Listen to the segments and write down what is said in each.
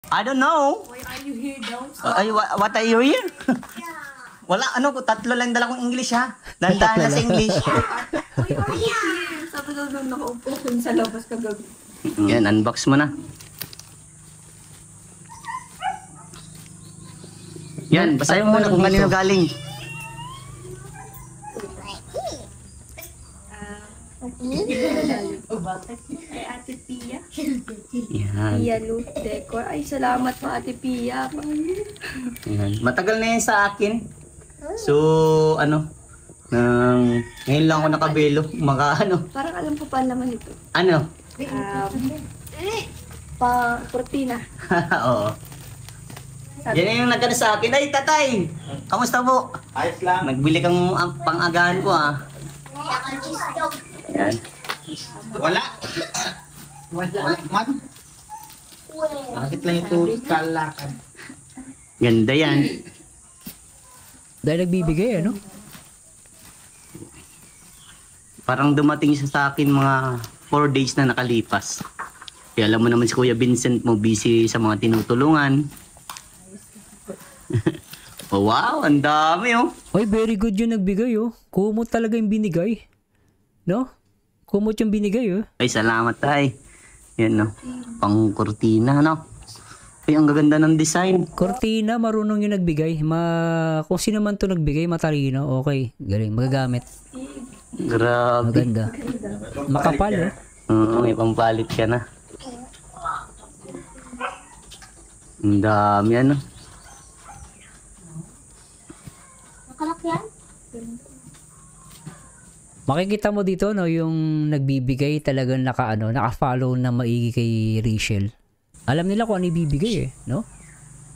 I don't know. Why are you here daw? What are you here? Wala, tatlo lang dala kong English ha. Dandahan na sa English. Why are you here? Sabi daw nung nakaupo ko sa labas kagabi. Yan, unbox mo na. Yan, basahin mo muna kung kanino galing. Ay, Ate Pia. Yan. Pia Loot Decor. Ay, salamat po, Ate Pia. Yan. Matagal na yan sa akin. So, ngayon lang ako nakabelo. Parang alam ko pa naman ito. Ano? Cortina. Oo. Yan yung nagkano sa akin. Ay, tatay! Kamusta po? Ayos lang. Nagbili kang pang-agahan ko ah. Yan. Wala. Wala man. Bakit lang ito kalakan? Ganda yan. Dahil nagbibigay, ano? Parang dumating siya sa akin mga 4 days na nakalipas. Kaya alam mo naman si Kuya Vincent mo busy sa mga tinutulungan. Oh, wow, ang dami oh. Oy, very good yung nagbigay, oh. Kumot talaga yung binigay. No? Kumot yung binigay, oh. Ay, salamat tay. Yan no. Pang kurtina no. Ay, ang gaganda ng design. Cortina, marunong yung nagbigay. Kung sino man to nagbigay, matalino. Okay, galing. Magagamit. Grabe. Maganda. Makapal, oh. May pampalit ka na. Ang dami ano. Makikita mo dito, no, yung nagbibigay talagang naka-follow na maigi kay Rachel. Alam nila kung ano ibibigay, eh, no?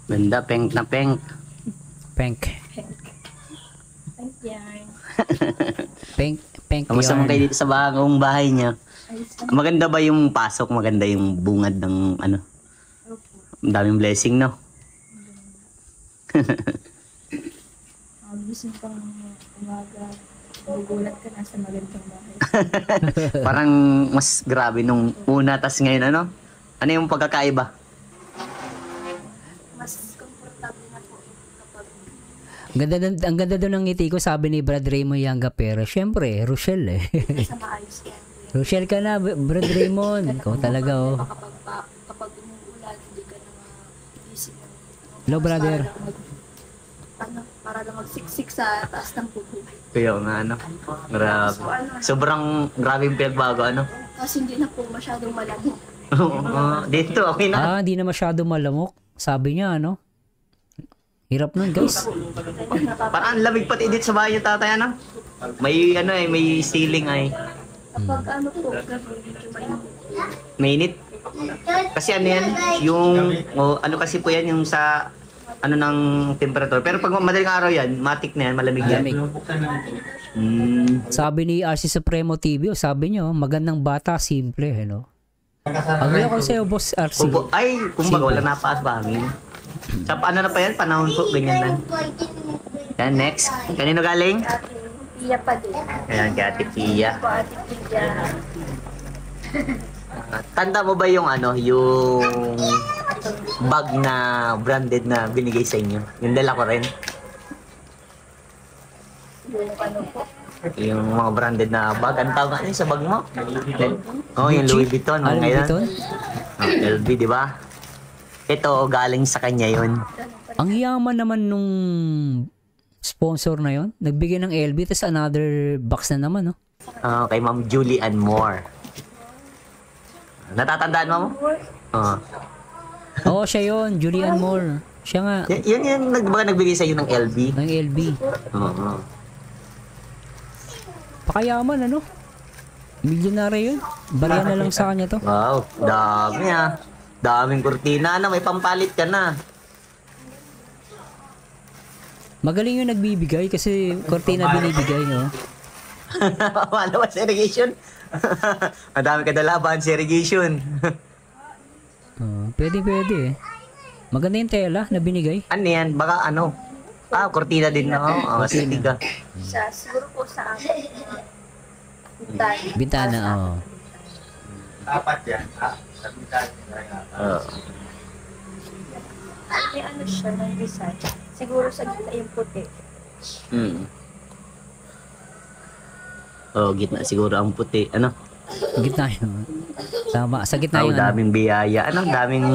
Ganda, pink na pink. Pink. Yan. Pink Kamusta mo yarn. kayo dito sa bagong bahay niya? Maganda ba yung pasok? Maganda yung bungad ng ano? Ang daming blessing, no? Gusto pang umaga. Gugulat ka na sa magandang bahay. Parang mas grabe nung una, tas ngayon ano? Ano yung pagkakaiba? Mas komportable na po kapag Ang ganda doon ng ngiti ko, sabi ni Brad Raymond Yanga, pero syempre, Rochelle, eh. sa maayos yan. Rochelle ka na, Brad Raymond. Ikaw talaga, oh. Kapag umuulan, hindi ka na isip ng Hello, brother. para lang magsiksik sa taas ng pupo. Kaya nga ano? Grabe. Sobrang grabe yung pinagbago ano? Kasi hindi na po masyadong malamig. Dito, okay na. Hindi na masyado malamok. Sabi niya, ano? Hirap nun, guys. Parang ang lamig pati dito sa bahay yung tatay ano? May ano eh, may ceiling ay. Kapag ano po, gabi, medyo mainit. Mainit. Kasi ano yan, yung, ano kasi po yan, yung sa, ano ng temperature. Pero pag madaling araw yan, matik na yan, malamig yan. Malamig. Sabi ni RC Supremo TV, sabi niyo, magandang bata, simple, no? Ang ko sa'yo, boss RC. Ay, kumbaga, wala napaas ba hangin? Sa ano na pa yan, panahon po, ganyan na. Yan, next. Kanino galing? Ate Pia pa din. Ayan, kay Ate Pia. Po, Ate Pia. Tanda mo ba yung ano, yung bag na branded na binigay sa inyo? Yung dala ko rin. Yung ano po. Yung mga branded na bag. Ang tawag nga sa bag mo? Oh, yung Louis Vuitton. Louis Vuitton? LV, di ba? Ito, galing sa kanya yun. Ang yaman naman nung sponsor na yon. Nagbigay ng LB, tapos another box na naman, no? Kay Ma'am Julie Ann Moore. Natatandaan mo? Oo. Oo, siya yon, Julian Moore. Siya nga, Yun yung nagbigay sa iyo ng LV. ng LB. Oo. Pakayaman, ano? Milyonaryo yun. Bariya na lang sa kanya to. Wow, dami ah. Daming kurtina na, may pampalit ka na. Magaling yung nagbibigay kasi kortina binibigay, no? Ano ba sa irrigation? Ang dami ka dalaban sa irrigation. Pwede eh. Maganda yung tela na binigay. Ano yan? Baka ano? Kurtina din na. Sige ka. Siguro po sa akin. Bintana. Bintana, oo. Dapat yan. may ano siya ng design. Siguro sa gitna yung puti. Oh, gitna siguro ang puti. Ano? Gitna yun. Tama. Sa gitna Ang yung ano. daming biyaya. Ano? Daming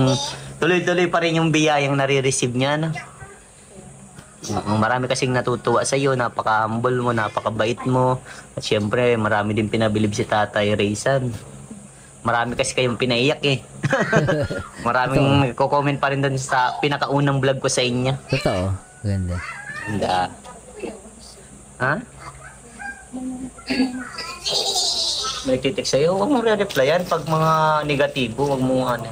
tuloy-tuloy pa rin yung biyayang nare-receive niya. Ano? Marami kasing natutuwa sa iyo, napaka-humble mo, napakabait mo. At syempre, marami din pinabilib si Tatay Raysan. Marami kasi kayong pinaiyak eh. Maraming nagko-comment pa rin doon sa pinakaunang vlog ko sa inyo. Totoo. Ganda. Ganda. Ha? May titik sa'yo, huwag mong re-replyan pag mga negatibo, huwag mong ano.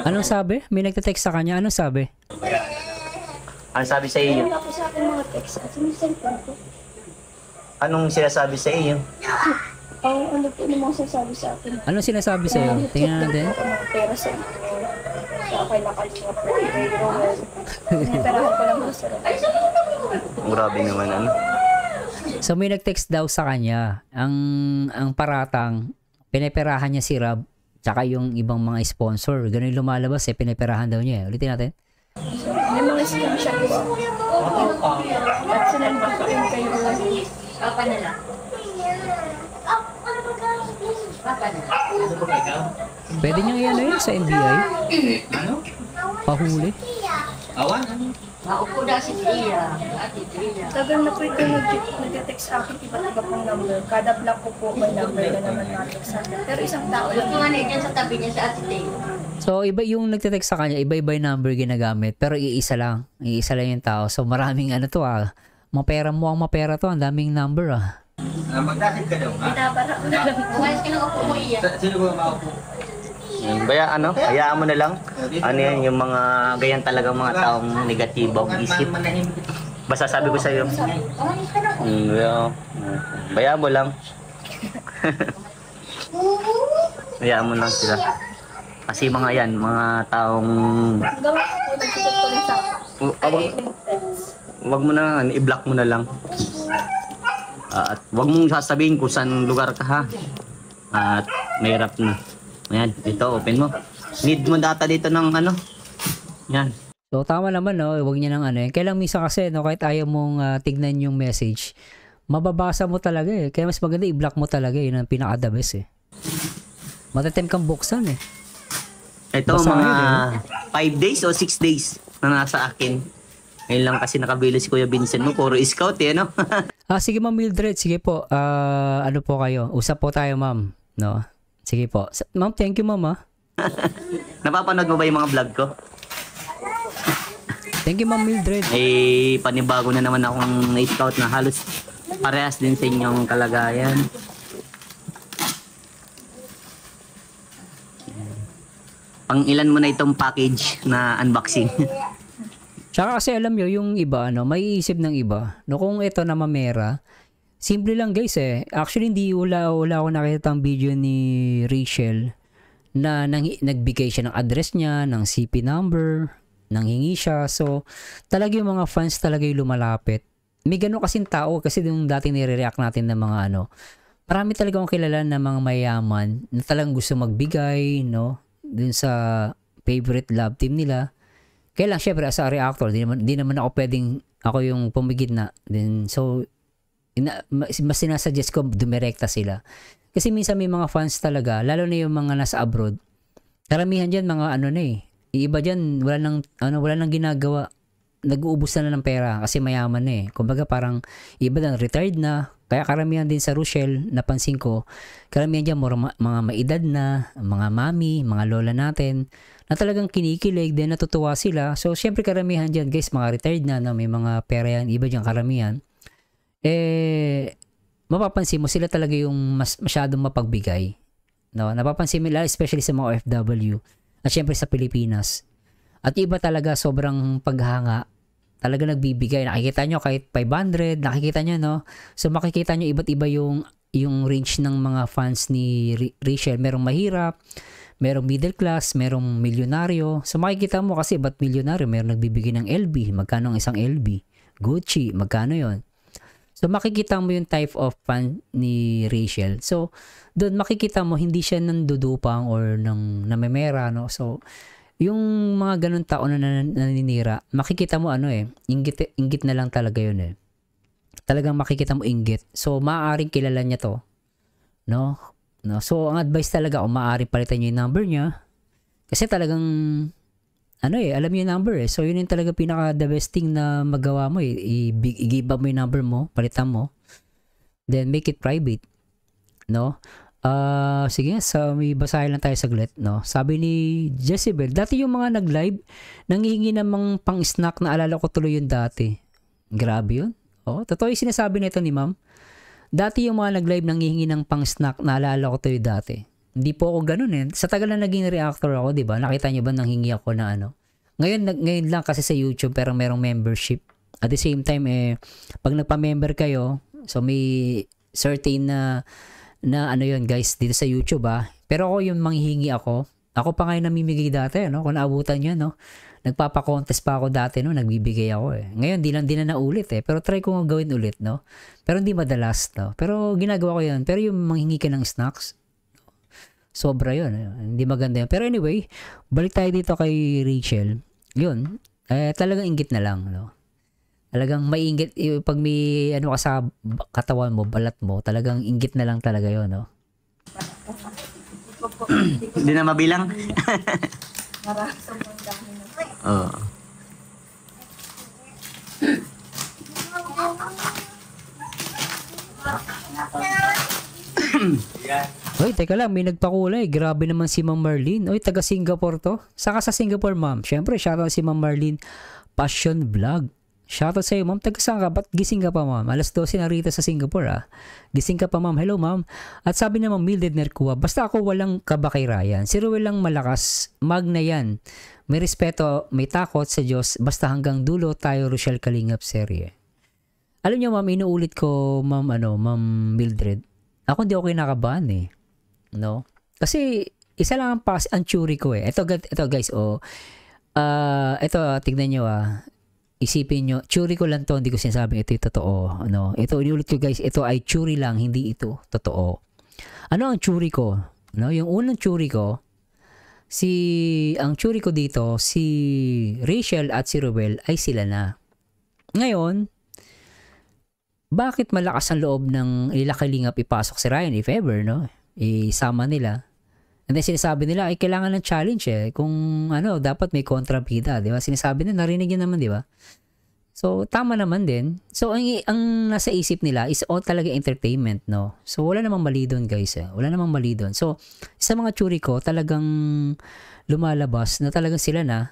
Anong sabi? May nagte-text sa kanya. Anong sabi? Ano sabi sa iyo? Wala po sa akin mga text. At sinisenpan ko. Anong sinasabi sa iyo? Ang ano po yung mga sasabi sa akin. Anong sinasabi sa'yo? Tingnan natin. Ako mga pera sa inyo. Sa akin nakalinga po. Pinaperahan ko lang po sa Grabe naman ano. So may nag-text daw sa kanya. Ang paratang, pinaperahan niya si Rob tsaka yung ibang mga sponsor. Ganun yung lumalabas eh. Pinaperahan daw niya. Ulitin natin. May mga screenshot po. At sinandan ko rin kayo. Papa na lang. Pwede niyang i-ano yun sa NBI? Ano? Pahuli? Awan? Ano? Maupo na si Tria. Ate Tria. Tagal na po ito nag-text sa akin iba't iba pong number. Kada block ko po may number na naman natin sa akin. Pero isang tao lang. Yung ano dyan sa tabi niya sa Ate Tria. So iba yung nagte-text sa kanya, iba-iba yung number ginagamit, pero iisa lang. Iisa lang yung tao. So maraming ano to ah. Mapera mo ang mapera to, ang daming number ah. Magdakit ka daw, ha? Binabara ko na lang. Umayos ka ng upo mo iya. Sino ba maupo? Baya ano, hayaan mo na lang. Ano yan, yung mga ganyan talagang mga taong negatibo ang isip. Basta sabi ko sa iyo. Umayos ka ng upo. Bayaan mo lang. Hayaan mo lang sila. Kasi mga yan, mga taong Gawin ko po, nag-chat ko rin sa akin. wag mo na, i-block mo na lang. At wag mong sasabihin kung saan lugar ka ha. At mahirap na. Ayan, dito, open mo. Need mo data dito ng ano. Yan. So tama naman no, wag niya nang ano eh. Kailang misa kasi no, kahit ayaw mong tignan yung message, mababasa mo talaga eh. Kaya mas maganda i-block mo talaga eh, yun ang pinaka-the best eh. Matatem kang buksan eh. Ito Basahin mga 5 days o 6 days na nasa akin. Ngayon lang kasi nakabili si Kuya Vincent mo, puro scout eh, no? Sige Ma'am Mildred, sige po. Ano po kayo? Usap po tayo ma'am. No? Sige po. Ma'am, thank you ma'am ah. Napapanood mo ba yung mga vlog ko? Thank you Ma'am Mildred. Eh, panibago na naman akong scout na halos parehas din sa inyong kalagayan. Pang ilan mo na itong package na unboxing? Tsaka kasi alam nyo, yung iba, ano, may isip ng iba. No, kung ito na mamera, simple lang guys eh. Actually, wala ako nakita ang video ni Rachel na nagbigay siya ng address niya, ng CP number, nanghingi siya. So, talaga yung mga fans talaga yung lumalapit. May gano'n kasing tao kasi yung dating nire-react natin ng mga ano. Marami talaga akong kilala na mga mayaman na talagang gusto magbigay, no? Dun sa favorite love team nila. Kaya lang, syempre, as a reactor, di naman ako pwedeng, ako yung pumigid na. Then, so, mas sinasuggest ko, dumirekta sila. Kasi minsan may mga fans talaga, lalo na yung mga nasa abroad, karamihan dyan, mga ano na eh. Iba dyan, wala nang ginagawa. Nag-uubos na ng pera kasi mayaman na eh. Kumbaga parang, iba lang, retired na. Kaya karamihan din sa Rochelle, napansin ko, karamihan dyan, mga maedad na, mga mami, mga lola natin, na talagang kinikilig din, natutuwa sila. So, syempre karamihan dyan, guys, mga retired na, may mga pera yan, iba dyan karamihan. Mapapansin mo, sila talaga yung masyadong mapagbigay. No? Napapansin mo, especially sa mga OFW, at syempre sa Pilipinas. At iba talaga, sobrang paghanga, talaga nagbibigay. Nakikita nyo kahit 500, nakikita nyo, no? So, makikita nyo iba't iba yung range ng mga fans ni Rachel. Merong mahirap, merong middle class, merong milyonaryo. So makikita mo kasi ba't milyonaryo? Merong nagbibigay ng LB. Magkano ang isang LB? Gucci. Magkano yon? So makikita mo yung type of fan ni Rachel. So doon makikita mo hindi siya nandudupang or namemera. No? So yung mga ganun tao na naninira, makikita mo ano eh, inggit na lang talaga yun eh. Talagang makikita mo inggit. So, maaaring kilala niya to. No? So, ang advice talaga, maaaring palitan niyo yung number niya. Kasi talagang, ano eh, alam niyo yung number eh. So, yun yung talaga pinaka the best thing na magawa mo eh. I-give up mo yung number mo, palitan mo. Then, make it private. No? Sige, may basahin lang tayo saglit, no? Sabi ni Jezebel, dati yung mga nag-live, nanghihingi namang pang-snack, na alala ko tuloy yun dati. Grabe yun. Totoo yung sinasabi nito ni ma'am. Dati yung mga nag-live nanghihingi ng pang-snack, naalala ko tuloy dati. Hindi po ako ganun eh. Sa tagal na naging reactor ako, di ba? Nakita niyo ba nanghingi ako na ano? Ngayon lang kasi sa YouTube, pero merong membership. At the same time, pag nagpa-member kayo, so may certain na ano yun guys, dito sa YouTube Pero ako yung manghihingi ako. Ako pa ngayon namimigay dati, no? Kung naabutan nyo, no? Nagpapa-contest pa ako dati, no? Nagbibigay ako eh. Ngayon, di na naulit eh. Pero try ko nga gawin ulit, no? Pero hindi madalas, no? Pero ginagawa ko yun. Pero yung manghingi ka ng snacks, sobra yun. Hindi maganda yun. Pero anyway, balik tayo dito kay Rachel. Yun, talagang inggit na lang, no? Talagang mainggit, pag may ano ka sa katawan mo, balat mo, talagang inggit na lang talaga yun, no? Hindi na mabilang. Marami sa mga dami na. Oo. Oy, teka lang, may nagpakulay. Grabe naman si Ma'am Marlene. Oy, taga Singapore to. Saka sa Singapore, ma'am. Syempre, shoutout si Ma'am Marlene Passion Vlog. Shoutout sa iyo, ma'am. Taga saan ka? Ba't gising ka pa, ma'am? Alas 12 na rito sa Singapore, Gising ka pa, ma'am. Hello, ma'am. At sabi naman, Mildred Nercua, basta ako walang kaba kay Ryan. Si Ruel lang malakas. Magna yan. May respeto, may takot sa Diyos. Basta hanggang dulo tayo, Rochelle Kalingap serye. Alam niyo, ma'am, inuulit ko, ma'am Mildred. Ako hindi ako kinakabahan eh. No? Kasi isa lang ang theory ko eh. Ito guys, ito tignan niyo isipin nyo, theory ko lang to, hindi ko sinasabing ito yung totoo. No? Ito, inulit ko guys, ito ay theory lang, hindi ito totoo. Ano ang theory ko? No? Yung unang theory ko, ang theory ko dito, si Rachel at si Ruel ay sila na. Ngayon, bakit malakas ang loob ng Kalingap ipasok si Ryan if ever, no? Isama nila. And then sinasabi nila, ay kailangan ng challenge eh. Kung dapat may kontrabida, di ba? Sinasabi nila, narinig yun naman, di ba? So, tama naman din. So, ang nasa isip nila is all talaga entertainment, no? So, wala namang mali doon, guys. Wala namang mali doon. So, sa mga theory ko, talagang lumalabas na talagang sila na.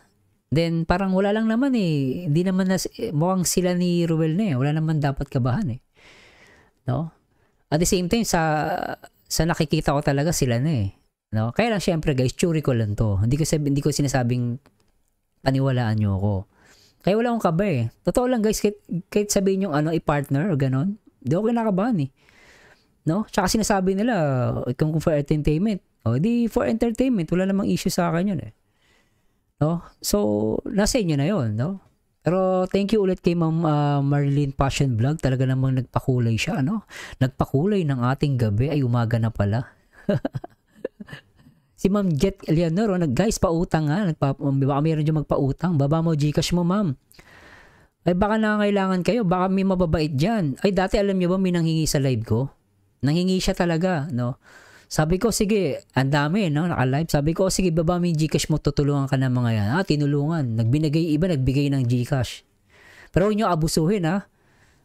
Then, parang wala lang naman eh. Hindi naman mukhang sila ni Ruel na eh. Wala naman dapat kabahan eh. No? At the same time, sa nakikita ko talaga sila na eh. No? Kaya lang syempre guys, theory ko lang to. Hindi ko sinasabing paniwalaan nyo ako. Kaya wala akong kaba eh. Totoo lang guys, kahit sabihin yung i-partner o ganon, hindi ako kinakabahan eh. No? Tsaka sinasabi nila, kung for entertainment, di for entertainment, wala namang issue sa akin yun eh. No? So, nasa inyo na yun, no? Pero thank you ulit kay Ma'am Marlene Passion Vlog. Talaga namang nagpakulay siya, no? Nagpakulay ng ating gabi. Ay, umaga na pala. Si Ma'am Jet Eleanor, guys, pautang baka mayroon dyan magpautang. Baba mo Gcash mo, ma'am. Ay, baka nangangailangan kayo. Baka may mababait dyan. Ay, dati alam niyo ba may nanghingi sa live ko? Nanghingi siya talaga, no? Sabi ko, sige, ang dami, no? Naka-live. Sabi ko, sige, baba mo yung Gcash mo, tutulungan ka ng mga yan. Tinulungan. Nagbigay ng Gcash. Pero huwag nyo abusuhin,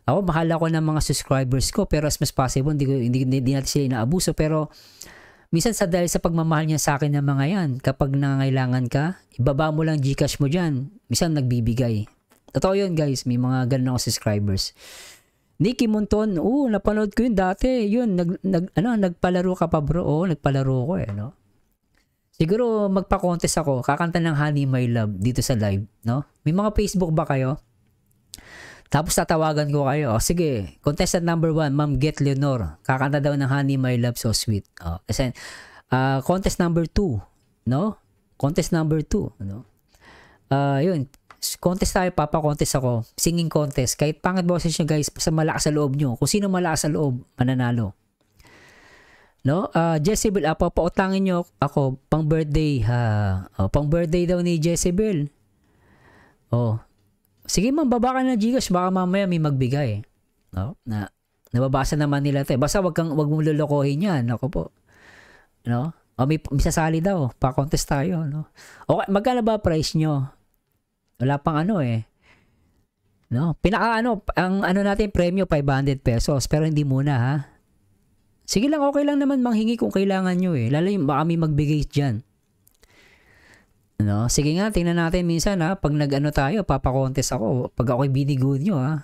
Ako, mahala ko ng mga subscribers ko, pero as much possible, hindi natin sila inaabuso. Pero, minsan dahil sa pagmamahal niya sa akin ng mga yan, kapag nangangailangan ka, ibaba mo lang Gcash mo dyan. Minsan nagbibigay. Totoo yun, guys. May mga ganun ako subscribers. Nicky Monton, napanood ko yun dati. Yun, nagpalaro ka pa bro. Nagpalaro ko no? Siguro magpa-contest ako. Kakanta ng Honey My Love dito sa live, no? May mga Facebook ba kayo? Tapos tatawagan ko kayo. Sige, contestant number 1, Ma'am Get Leonor. Kakanta daw ng Honey My Love So Sweet. Kasi, contest number 2, no? Contest number 2, no? Yun. Contest tayo, papa-contest ako. Singing contest. Kahit pangit boses nyo guys, basta malakas sa loob nyo. Kung sino malakas sa loob, mananalo. No? Jezebel, papautangin nyo ako pang birthday ha. Pang birthday daw ni Jezebel. Sige ma'am, baba ka na Gcash, baka mamaya may magbigay. No? Nababasa naman nila 'to. Basta wag mong lolokohin 'yan. Ako po. No? May sasali daw, pa-contest tayo, no? Okay, magkano ba price nyo? Wala pang ano eh. No? Ang natin premyo 500 pesos, pero hindi muna ha. Sige lang, okay lang naman manghingi kung kailangan nyo eh. Lalo yung baka may magbigay dyan. No? Sige nga, tingnan natin minsan ha. Pag tayo, papakontest ako. Pag ako'y binigod nyo ha.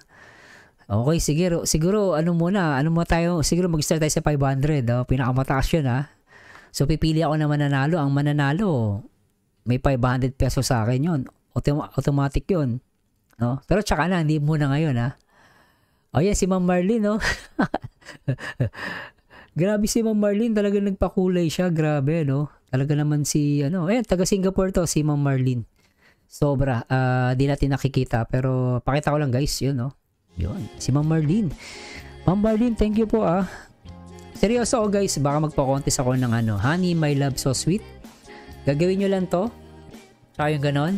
Okay, siguro ano mo tayo, siguro mag-start tayo sa 500. Pinakamataas yun ha. So, pipili ako na mananalo. Ang mananalo, may 500 pesos sa akin yun. Automatic yun. No? Pero tsaka na, hindi muna ngayon ha. Yan, si Ma'am Marlene, no? Grabe si Ma'am Marlene, talaga nagpakulay siya, grabe, no? Talaga naman taga Singapore to, si Ma'am Marlene. Sobra, di natin nakikita, pero pakita ko lang guys, yun, no? Yun, si Ma'am Marlene. Ma'am Marlene, thank you po, Seryoso ako guys, baka magpa-contest ako ng Honey, My Love So Sweet. Gagawin nyo lang to, tsaka yung ganon.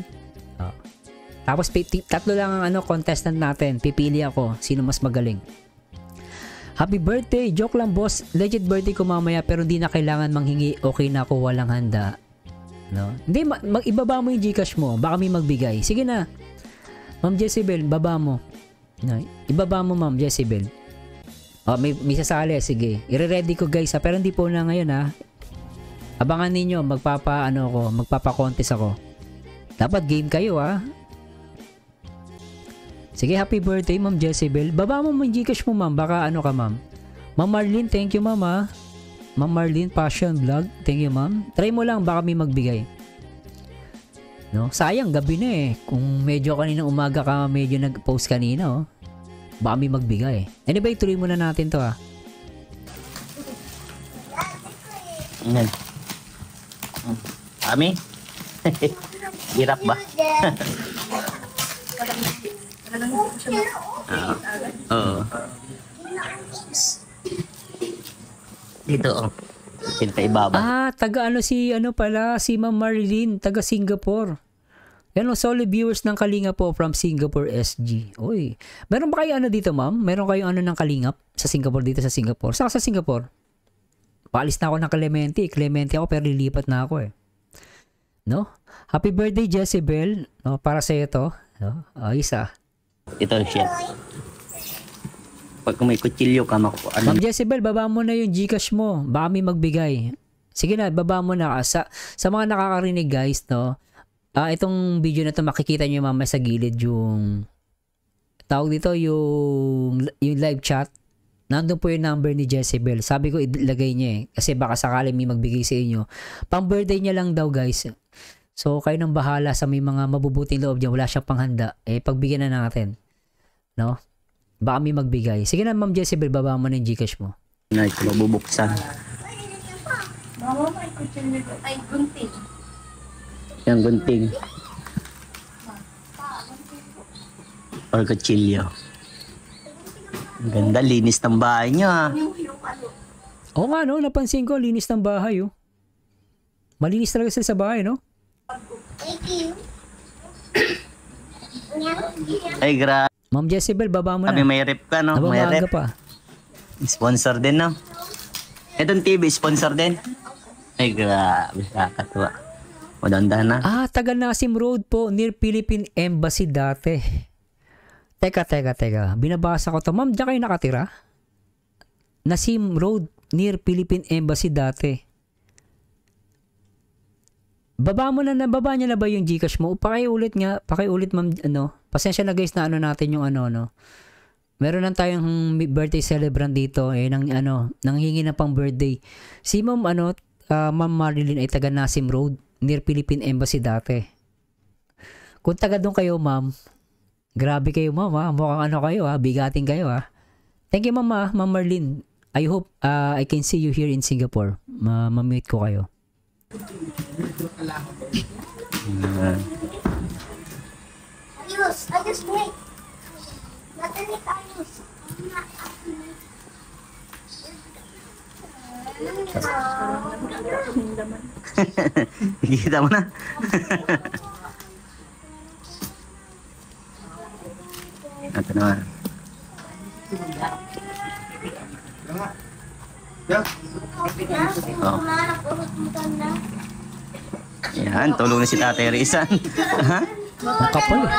Tapos, tatlo lang ang contestant natin, pipili ako, sino mas magaling. Happy birthday! Joke lang boss, legit birthday ko mamaya pero hindi na kailangan manghingi, okay na ako, walang handa. No? Hindi, ibaba mo yung Gcash mo, baka may magbigay. Sige na. Ma'am Jezebel, baba mo. No, ibaba mo Ma'am Jezebel. May sasali, sige. I-ready ko guys pero hindi po na ngayon ha. Abangan ninyo, magpapa-contest ako. Dapat game kayo ha. Sige, happy birthday, Ma'am Jezebel. Baba mo yung Gcash mo, ma'am. Baka ka, ma'am. Ma'am Marlene, thank you, ma'am, ha. Ma'am Marlene, Passion Vlog. Thank you, ma'am. Try mo lang, baka may magbigay. No? Sayang, gabi na eh. Kung medyo kanina umaga ka, medyo nag-post kanina, baka may magbigay. Anyway, tuloy muna natin to, ha. Yan. Kami? Hirap ba? Oo. Dito, Pinta ibaba. Taga si Ma'am Marlene, taga Singapore. Yan solid viewers ng Kalinga po from Singapore SG. Uy. Meron ba kayo dito, ma'am? Meron kayo ng Kalingap sa Singapore, dito sa Singapore? Saan sa Singapore? Paalis na ako ng Clementi. Clementi ako pero lilipat na ako eh. No? Happy birthday, Jezebel. No, para sa iyo to. No? Isa. Ito siya. Pag may kutsilyo ka, Ma'am Jezebel, baba mo na yung Gcash mo. Baka may magbigay. Sige na, baba mo na. Sa mga nakakarinig guys, no? Itong video na to makikita nyo mamaya sa gilid yung tawag dito, yung live chat. Nandun po yung number ni Jezebel. Sabi ko, ilagay niya eh. Kasi baka sakali may magbigay sa inyo. Pang birthday niya lang daw guys. So, kayo nang bahala sa may mga mabubuting loob dyan. Wala siyang panghanda. Pagbigyan na natin. No? Baka may magbigay. Sige na, Ma'am Jezebel, baba mo na yung Gcash mo. Na ito, mabubuksan. Mama, may kutsilyo dito. Ay, gunting. Yung gunting. Or kutsilyo. Ang ganda, linis ng bahay niyo ha. Oo nga, no? Napansin ko, linis ng bahay, Malinis talaga sila sa bahay, no? Ay, grabe. Ma'am Jezebel, baba mo na. Sabi may rep ka, no? May Nabamaga rep. pa. Sponsor din, no? Itong TV, sponsor din. Ay, grabe. Kakatuwa. Madandahan na. Taga Nasim Road po, near Philippine Embassy dati. Teka. Binabasa ko to. Ma'am, diyan kayo nakatira? Nasim Road, near Philippine Embassy dati. Baba niya na ba yung Gcash mo? Pakiulit ma'am, pasensya na guys na natin yung no. Meron lang tayong birthday celebrant dito nang hingi na pang birthday. Si Ma'am Ma'am Marilyn ay taga Nasim Road, near Philippine Embassy dati. Kung taga doon kayo, ma'am, grabe kayo, ma'am, ha? Mukhang kayo, ha? Bigating kayo, ha? Thank you, Ma'am Marlene. I hope I can see you here in Singapore. Ma-meet ko kayo. Ayos, wait. Natanik ayos. Kita mo na. Ito naman. Oh. Yan, tulong na si Tatay Rizan. Ha? Ang kapal eh.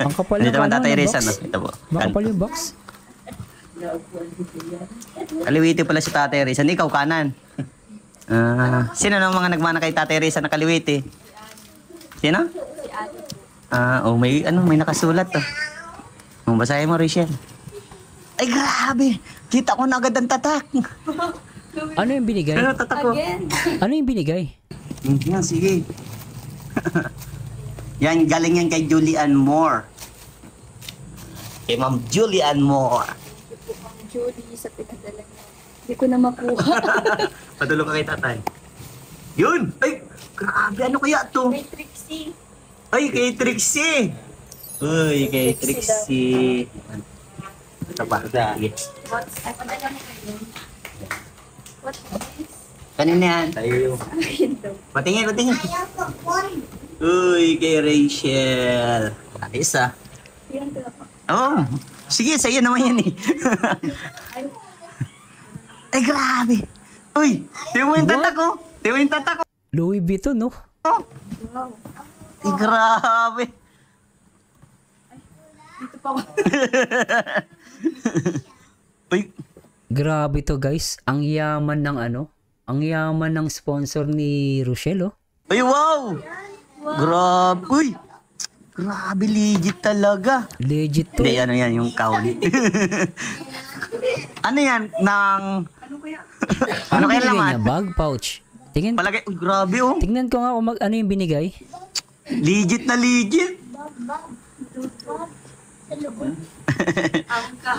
Ang kapal Dito naman Tatay ng Rizan. box. No? Ito po. Makapal yung box. Kaliwiti pala si Tatay Rizan. Ikaw kanan. Sino nang mga nagmana kay Tatay Rizan na kaliwiti? Sino? May nakasulat to. Basahin mo, Rachel. Ay, grabe! Kita ko na agad ang tatak. Ano yung binigay? Ano tatak ko? Ano yung binigay? Yan, sige. Yan, galing yan kay Julianne Moore. Kay Ma'am Julianne Moore. Julie, sa pinadala niya. Hindi ko na makuha. Patulong ka kay tatay. Yun! Ay, grabe, ano kaya to? May Trixie. Ay, kay Trixie! Uy, kay Trixie. Ito pa. Sige. What's this? Kanina yan. Ayun daw. Patingin. Ayaw ko corn. Uy, kay Rachel. Ayos ah. Yan ko na pa. Oh, sige, sa'yo naman yan eh. Ay, grabe. Uy, tingnan mo yung tatak ko. Tingnan mo yung tatak ko. Louis Vuitton, no? Oh, Wow. ay, grabe. Dito pa ako. Uy, Grabe to guys. Ang yaman ng ano? Ang yaman ng sponsor ni Rochelle, oh. ay, wow. Grabe. Uy, grabe, legit talaga. Legit to. Hindi, ano yan, yung kauli. Ano yan, ng... ano kaya binigay laman? niya? Bag, pouch. Tingnan, Palagay, uy, grabe oh. tingnan ko nga kung ano yung binigay. Legit na legit.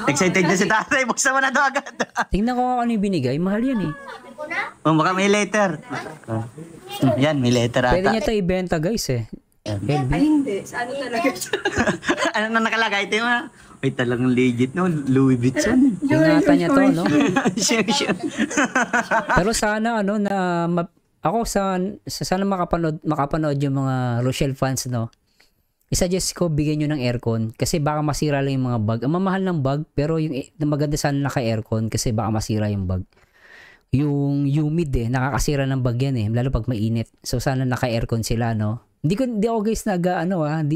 Excited na si tatay. Buksan mo na daw agad. Tingnan ko nga ano yung binigay. Mahal yan eh. Oh, baka may letter. Yan, may letter Pwede ata. niya to ibenta guys eh. LB. Ay, hindi. Sa ano talaga siya? Ano na nakalagay? Ito yung ay, talagang legit no. Louis Vuitton. Ingatan niya to, no? Sure. Pero sana ano na ako sana makapanood yung mga Rochelle fans, no. I-suggest ko bigyan nyo ng aircon kasi baka masira lang yung mga bag. Ang mamahal ng bag pero yung maganda sana naka-aircon kasi baka masira yung bag. Yung humid nakakasira ng bag yan lalo pag mainit. So sana naka-aircon sila, no. Hindi ako guys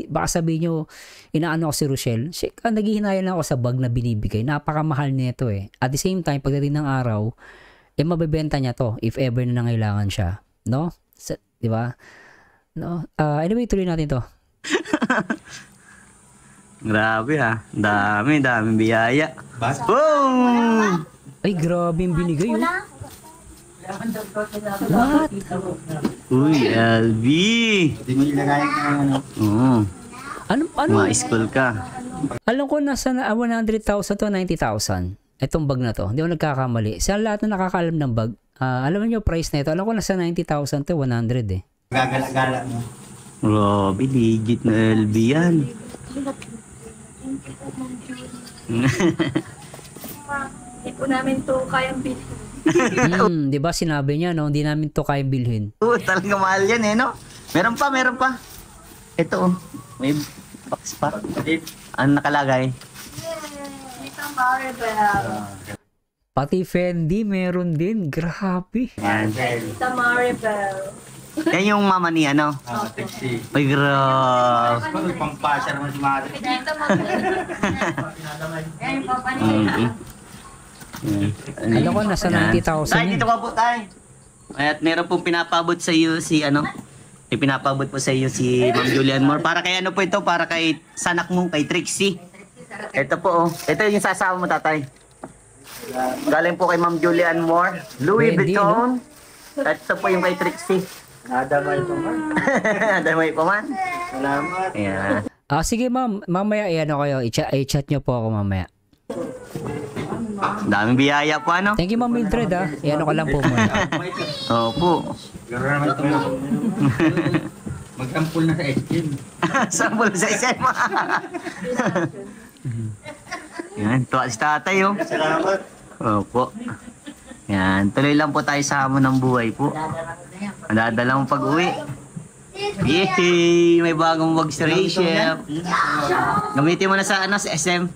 baka sabihin nyo inaano ko si Rochelle. Naghihinayang lang ako sa bag na binibigay. Napakamahal nito At the same time pagdating ng araw mabebenta niya to if ever na nangailangan siya, no? Di ba? No. Anyway, tuloy natin to. Grabe ha. Daming biyaya. Bas? Boom! Ay, grabe yung binigay, oh. What? Uy, LB. Hindi mo ilagay ng ano. Oo. Ano? Mga school ka. Alam ko nasa 100,000 to 90,000. Itong bag na to. Hindi ako nagkakamali. Sa lahat na nakakaalam ng bag, alam niyo price na ito. Alam ko nasa 90,000 to 100 Gagala-gala mo. Grabe, legit na LB yan. Hindi po namin to kayang bilhin. Di ba sinabi niya, no? Hindi namin to kayang bilhin. Oo, talaga mahal yan no? Meron pa. Ito may box pa. Ano nakalagay? Dito Maribel. Pati Fendi, meron din. Grabe. Yan. Dito Maribel. Yan yung mama ni ano? Taxi. Ay, grabe. Pag pang-passer mo si Mari. Dito Ayun, papa niya. Alam ko, nasa 90,000 Tay, yun. dito ka po, tay. At meron pong pinapabot sa iyo si ano? May pinapabot po sa iyo si Ma'am Julianne Moore. Para kay ano po ito? Para kay sanak mo, kay Trixie. Ito po, oh. Ito yung sasama mo, tatay. Galing po kay Ma'am Julianne Moore. Louis Pwede, Vuitton. At ito po yung kay Trixie. Nadamay pa man. Damay pa man. Salamat. Ayan. Sige ma'am, mamaya ano kayo, i-chat nyo po ako mamaya. Daming biyaya po, ano? Thank you ma'am Mildred i-ano ko lang po muna. Opo. Garo naman ito. Mag-ampul na sa SM. Sample sa SM. Yan, tuwa si tatay, oh. Salamat. Opo. Yan, tuloy lang po tayo sa hamon ng buhay po. Nadadala mo pag-uwi. Yay! May bagong wag si Rachel. Gamitin mo na sa ano, sa SM.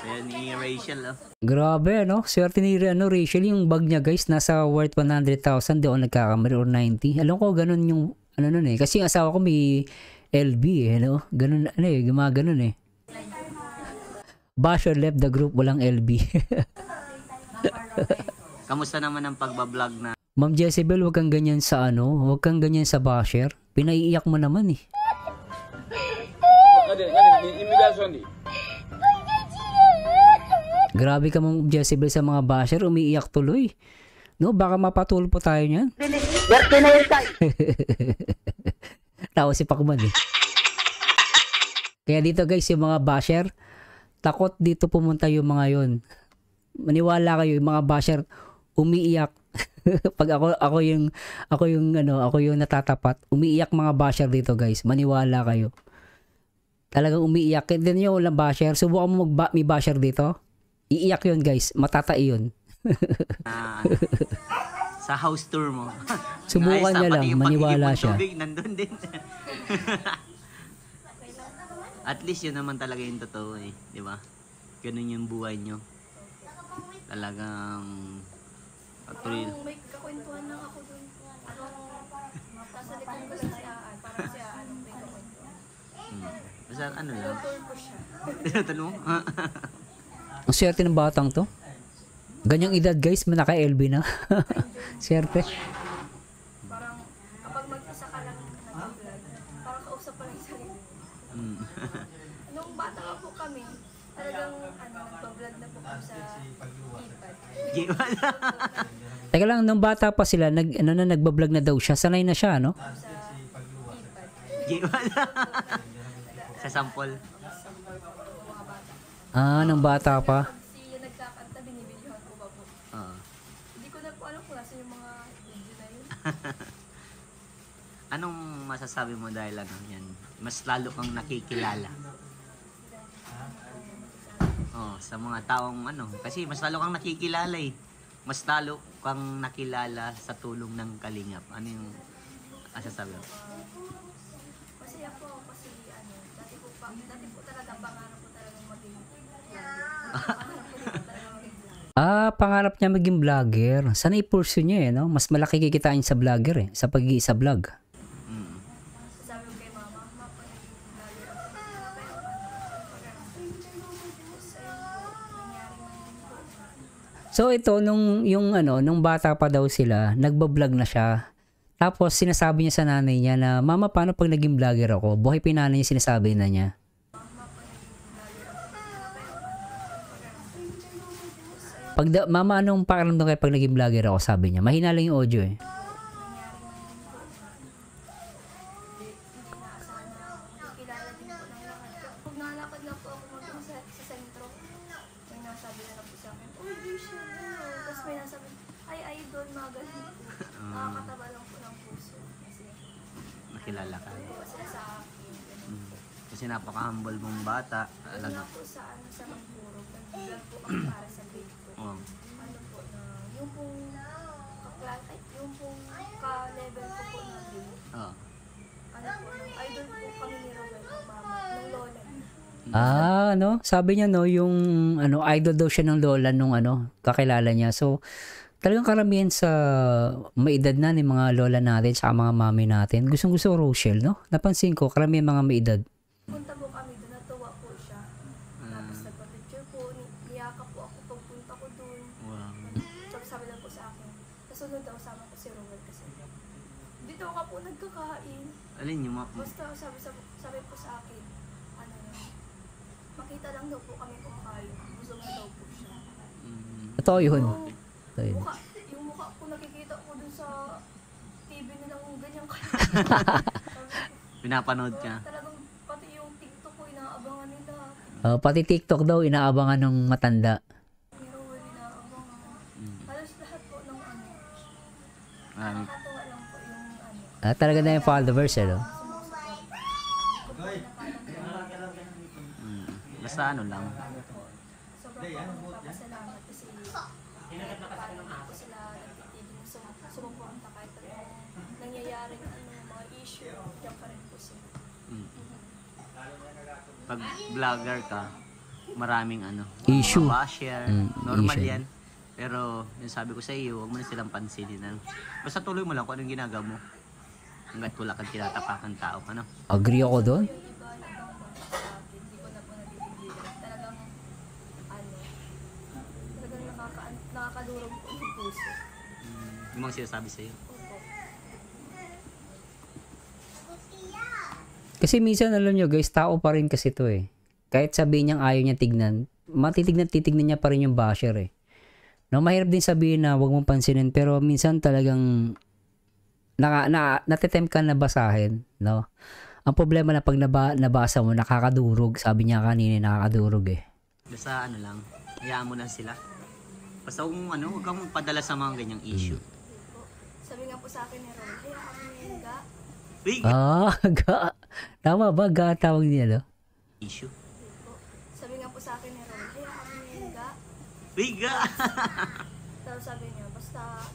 Ayan ni Rachel, oh. Grabe, no? Swerte ni Rachel, yung bag niya, guys, nasa worth 100,000, di ako nagkakamali, or 90. Alam ko, ganun yung, ano nun eh. Kasi yung asawa ko may LB eh, no? Ganun, ano eh, gumaganon eh. Basher left the group, walang LB. Kamusta naman ang pagbablog na? Ma'am Jezebel, wag kang ganyan sa ano, wag kang ganyan sa basher. Pinaiiyak mo naman eh. Grabe ka Ma'am Jezebel sa mga basher, umiiyak tuloy. No, baka mapatulpo tayo niyan. Tawa si Pacman eh. Kaya dito guys, yung mga basher, takot dito pumunta yung mga yon. Maniwala kayo, yung mga basher umiiyak. Pag ako yung natatapat, umiiyak mga basher dito guys. Maniwala kayo. Talagang umiiyak. Hindi niyo walang basher. Subukan mo may basher dito. Iiyak yun guys. Matatai yun. Sa house tour mo. Subukan niya lang. Maniwala siya. Tubig, nandun din. At least yun naman talaga yung totoo eh. Di ba? Ganun yung buhay nyo. Talagang actually, May kakwentuhan lang ako dun. Nasa likod ko lang si Aan. Parang si Aan ang may kakwentuhan. basta ano lang. Tour ko siya. Tinatanong mo? Ang swerte ng batang to. Ganyang edad guys, naka-LB na. Swerte. Parang kapag mag-isa ka lang nag-vlog, parang kausap pa lang sarili. Nung bata pa po kami, talagang nag-vlog na po kami sa iPad. Teka lang, nung bata pa sila, nagbablog na daw siya. Sanay na siya, no? Sa iPad. Sa sample. Ah, nung bata pa. Si yung nagkakanta, binibidyuhan ko ba po. Oo. Hindi ko na po alam kung nasa yung mga video na yun. Anong masasabi mo dahil ano yan? Mas lalo kang nakikilala. Oh, sa mga taong ano, kasi mas lalo kang nakikilala eh. Mas lalo kang nakilala sa tulong ng Kalingap. Ano yung masasabi mo? Masaya po kasi dati po talaga pangarap ko talagang maging Pangarap niya maging vlogger. Sana i-pursue niya eh, no? Mas malaki kikitain sa vlogger eh, sa pag-iisa vlog. sabi ko kay mama, mapagiging vlogger ako. So ito nung nung bata pa daw sila, nagba-vlog na siya. Tapos sinasabi niya sa nanay niya na, "Mama, paano pag naging vlogger ako?" Buhay pa yung nanay niya, sinasabi na niya. Mama, anong pakiramdam kayo pag naging vlogger ako? Sabi niya. Mahina lang yung audio eh. Kilala din po ng lahat. Pag nalakad lang po ako sa sentro, may nasabi na lang po sa akin, "Uy, Rachel, ano?" Tapos may nasabi, "Ay, idol, mga ganun po." Nakakataba lang po ng puso. Kasi Nakilala ka. po sila sa akin. Kasi napaka-humble mong bata. Wala Talaga. po sa Magpuro. Nag-vlog po kami para sa grade ko. Oh. Ano po na, yung pong yung pong ka-level ko po na grade. Oh. Ano po, nung idol po kami ni Robert, ng mama, ng lola. No? Sabi niya no, yung idol daw siya ng lola nung kakilala niya. So, talagang karamihan sa maedad na ni mga lola natin sa mga mami natin. Gustong-gusto Rochelle, no? Napansin ko, karamihan mga maedad. Punta po kami doon, natuwa po siya. Tapos nagpa-picture po, niyakap po ako pagpunta ko doon. Wow. Tapos sabi lang po sa akin, kasunod daw sama ko si Robert kasi dito ka po nagkakain. Alin yung Basta sabi po sa akin, makita lang daw po kami kumakain. Busog na daw po siya. Totoo yun. Yung mukha ko nakikita ko dun sa TV nilang ganyang kayo. pinapanood ka? Talagang pati yung TikTok ko inaabangan nila. Pati TikTok daw, inaabangan ng matanda. Pero wala inaabangan. Halos lahat po ng Marami. nakakatawa lang po yung Talaga na yung followers, Mas Basta ano lang. ano po, sobrang po ako nagpapasalamat kasi paano po sila nagtitigil sumuporta kahit anong nangyayaring mga issue, diyan pa rin po sila. Pag vlogger ka, maraming Issue. share. Normal issue. yan. Pero yung sabi ko sa iyo, huwag mo na silang pansinin. Basta tuloy mo lang kung anong ginagawa mo. Hanggat wala kang tinatapakan tao. Agree ako doon. Yung iba na bang sa akin, hindi ko na po nabibigilan. Talagang nakakadurog po yung puso. Yung mga sinasabi sa iyo. Opo. Kasi minsan alam nyo guys, tao pa rin kasi to eh. Kahit sabihin niyang ayaw niya tignan, titignan niya pa rin yung basher eh. No, mahirap din sabihin na wag mong pansinin pero minsan talagang natitempt ka na basahin, no? Ang problema na pag nabasa mo, nakakadurog. Sabi niya kanina, nakakadurog eh. Basta lang, hayaan mo lang sila. Basta kung huwag kang padala sa mga ganyang issue. Po. Sabi nga po sa akin ni Ron, kaya kami ngayon ga, Uy, Ga. Tama ba? Ga tawag niya, no? issue. po. Sabi nga po sa akin ni Ron, kaya kami ngayon ga. Uy, ga! Tapos sabi niya, basta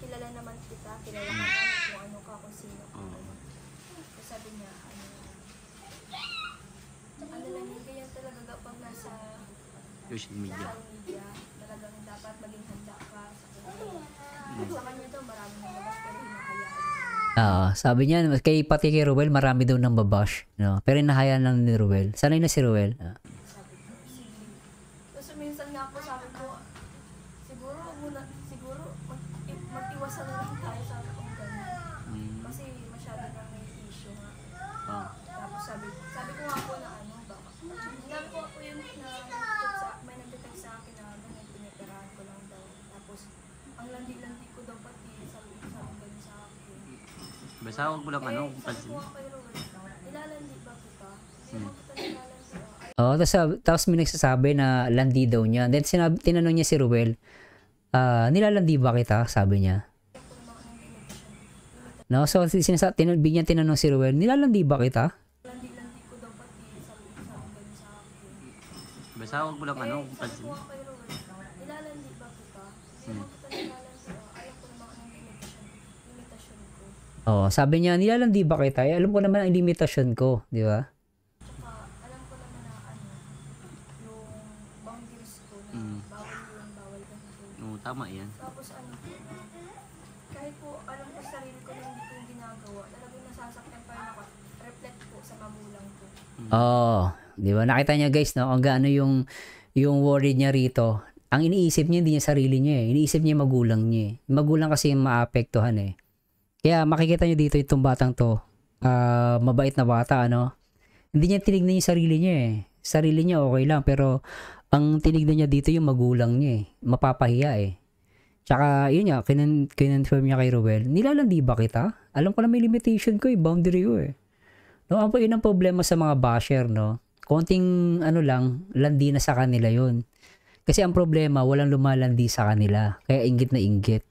kilala naman kita, kilala ka naman kung ano ka, kung sino ka. Tapos sabi niya, ano lang yun, ganyan talaga kapag nasa Social media. social media, talagang dapat maging handa ka sa kanya. Sa kanya daw, marami na labas pero hinahayaan niya. Sabi niya, pati kay Ruel, marami daw nang babash. No? Pero hinahayaan lang ni Ruel. Sanay na si Ruel. Sabi ko, sige. Tapos minsan nga ako sabi ko, siguro mag-iwasan na lang tayo sa akong ganun. Kasi masyado nang may issue nga. Oh. Tapos sabi ko nga po na baka. Sabi ko po yun na may nag-text sa akin na ganun, piniperahan ko lang daw. Tapos, ang landi-landi ko daw pati, sabi ganun sa akin. Basta huwag mo lang Sabi pansin. ko nga kay Rowan, nilalandi ba kita? Hindi mo kita nilalandi. Tapos may nagsasabi na landi daw niya. Then tinanong niya si Ruel, nilalandi ba kita? Sabi niya. No, so bigyan tinanong si Ruel, nilalandi ba kita? Landi-landi ko daw pati, sabi ganun sa akin. Basta huwag mo lang pansin. Sabi ko nga kay Rowan, nilalandi ba kita? Hindi mo kita nilalandi. Alam ko naman ang limitasyon ko. Sabi niya, nilalandi ba kita? Alam ko naman ang limitasyon ko, di ba? Tsaka, alam ko naman na yung boundaries ko na bawal ganito. Oo, tama yan. Tapos po, kahit po alam ko sa sarili ko na hindi ko yung ginagawa, talagang nasasaktan pa rin ako. Reflect po sa magulang ko. Di ba? Nakita niya guys, no? Ang gaano yung worry niya rito. Ang iniisip niya, hindi niya sarili niya eh. Iniisip niya magulang niya eh. Magulang kasi yung maapektuhan eh. Kaya makikita niyo dito itong batang to. Mabait na bata, ano? Hindi niya tinignan yung sarili niya eh. Sarili niya okay lang, pero ang tinignan niya dito yung magulang niya eh. Mapapahiya eh. Tsaka, yun nga, kinonfirm niya kay Ruel, nilalandi ba kita? Alam ko na may limitation ko eh, boundary ko eh. No, yun ang problema sa mga basher, no? Konting, landi na sa kanila yun. Kasi ang problema, walang lumalandi sa kanila. Kaya inggit na inggit.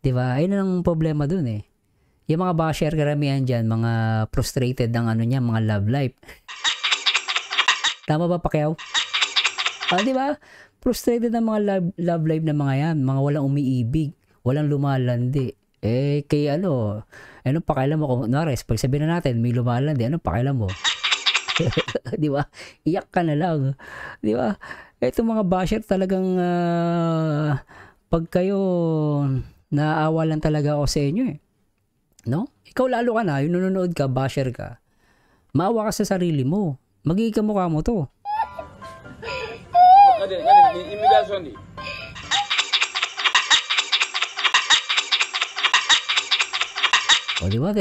Diba? Ayun ang problema dun eh. Yung mga basher, karamihan dyan, mga frustrated ng mga love life. Tama ba, Pacquiao? Diba? Frustrated ng mga love life na mga yan. Mga walang umiibig. Walang lumalandi. Anong pakialam mo? Kung pag sabihin na natin, may lumalandi, anong pakialam mo? Di ba? Iyak ka na lang. Di ba? Itong mga basher talagang pag kayo naaawa lang talaga ako sa inyo eh. No? Ikaw lalo ka na, yung nanonood ka, basher ka. Maawa ka sa sarili mo. Magiging kamukha mo to. O, di ba?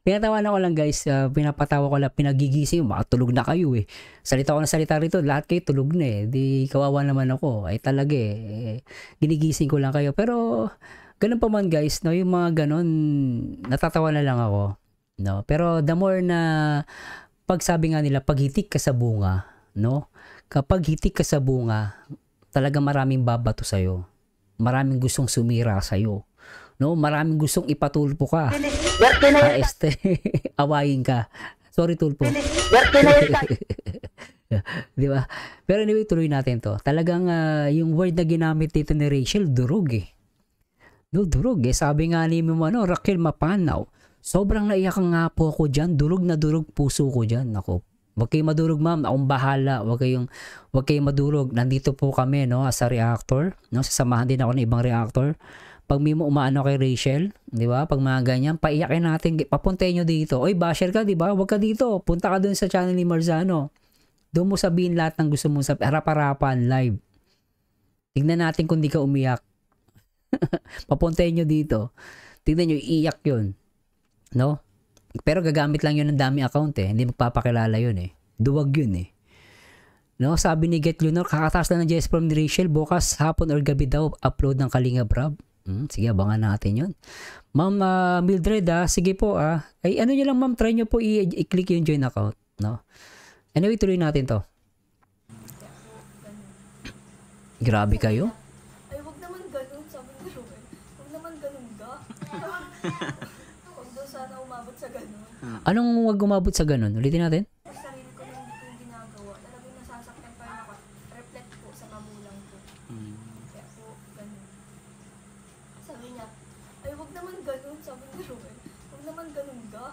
Pinatawanan ko lang guys, pinapatawa ko lang, pinagigising, makatulog na kayo eh. Salita ko na salita rito, lahat kayo tulog na eh. Di kawawa naman ako, ay talaga eh. Ginigising ko lang kayo. Pero, ganun pa man guys, no, yung mga ganun, natatawa na lang ako. No? Pero the more na, pagsabi nga nila, paghitik ka sa bunga, no? Kapag hitik ka sa bunga, talaga maraming babato sa'yo. Maraming gustong sumira sa'yo. No, maraming gustong ipatulpo ka. Awayin ka. Sorry, Tulpo. Birthday na yun, Tay. Di ba? Pero anyway, tuloy natin to. Talagang yung word na ginamit dito ni Rachel, durog eh. Durog eh. Sabi nga ni Raquel Mapanaw, sobrang naiyak nga po ako dyan. Durog na durog puso ko dyan. Ako, wag kayong madurog ma'am. Akong bahala. Wag kayong madurog. Nandito po kami, no, as a reactor. No? Sasamahan din ako ng ibang reactor. Pag may umaano kay Rachel, di ba? Pag mga ganyan, paiyakin natin. Papuntayin nyo dito. Oy, basher ka, di ba? Wag ka dito. Punta ka dun sa channel ni Marzano. Doon mo sabihin lahat ng gusto mong sabihin. Harap-harapan, live. Tignan natin kung di ka umiyak. Papuntayin nyo dito. Tignan nyo, iiyak yun. No? Pero gagamit lang yun ng dami account eh. Hindi magpapakilala yun eh. Duwag yun eh. No? Sabi ni Get Lunar, kakataas na ng GS from ni Rachel. Bukas, hapon or gabi daw, upload ng Kalinga Brab. Sige, abangan natin yun. Ma'am Mildred, sige po. Ay, ano nyo lang ma'am, try nyo po i-click yung join account. No? Anyway, tuloy natin to. Grabe kayo. Ay, wag naman ganun, sabi ni Ruel. Wag naman ganun ga. Wag daw sana umabot sa ganun. Anong wag umabot sa ganun? Ulitin natin. Sa sarili ko na hindi ko yung ginagawa. Talagang nasasaktan pa rin ako. Reflect po sa magulang ko. Kaya po, ganun. Sabi niya, ay wag naman ganun, sabi ni Ruel. Wag naman ganun ga.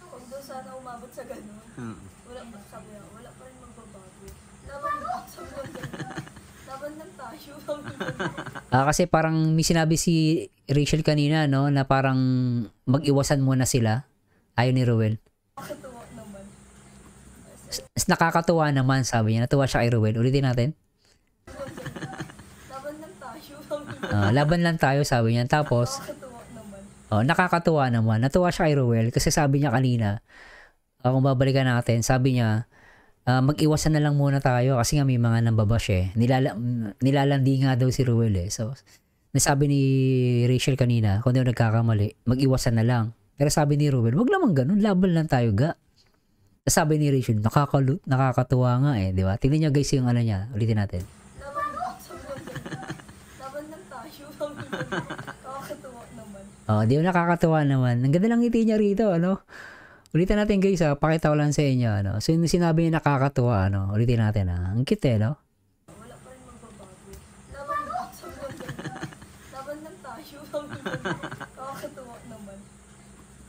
Wag daw sana umabot sa ganun. Wala pa, sabi niya, wala pa rin magbabago. Laban lang, sabi niya ganun. Laban lang tayo, sabi niya. Kasi parang may sinabi si Rachel kanina, no, na parang mag-iwasan muna sila. Ayaw ni Ruel. Nakakatuwa naman. Nakakatuwa naman, sabi niya. Natuwa siya kay Ruel. Ulitin natin. Laban lang tayo, sabi niya. Laban lang tayo, sabi niya. Tapos, Nakakatuwa naman. nakakatuwa naman. Natuwa siya kay Ruel kasi sabi niya kanina, kung babalikan natin, sabi niya, mag-iwasan na lang muna tayo kasi nga may mga nambabash eh. Nilalandi nga daw si Ruel eh. So, nasabi ni Rachel kanina, kung di ako nagkakamali, mag-iwasan na lang. Pero sabi ni Ruel, wag naman ganun, laban lang tayo ga. Sabi ni Rachel, nakakatuwa nga eh, di ba? Tingnan niyo guys yung ano niya, ulitin natin. Laban lang, sabi niya. Laban lang tayo, sabi niya. Nakakatuwa naman. Di ba nakakatuwa naman. Ang ganda lang ngiti niya rito, ano? Ulitin natin guys, pakita ko lang sa inyo, ano? So, yung sinabi niya nakakatuwa, ano? Ulitin natin, Ang cute eh, no? Wala pa rin magbabago. Laban lang, sabi niya. Laban lang tayo, sabi niya. Nakakatuwa naman.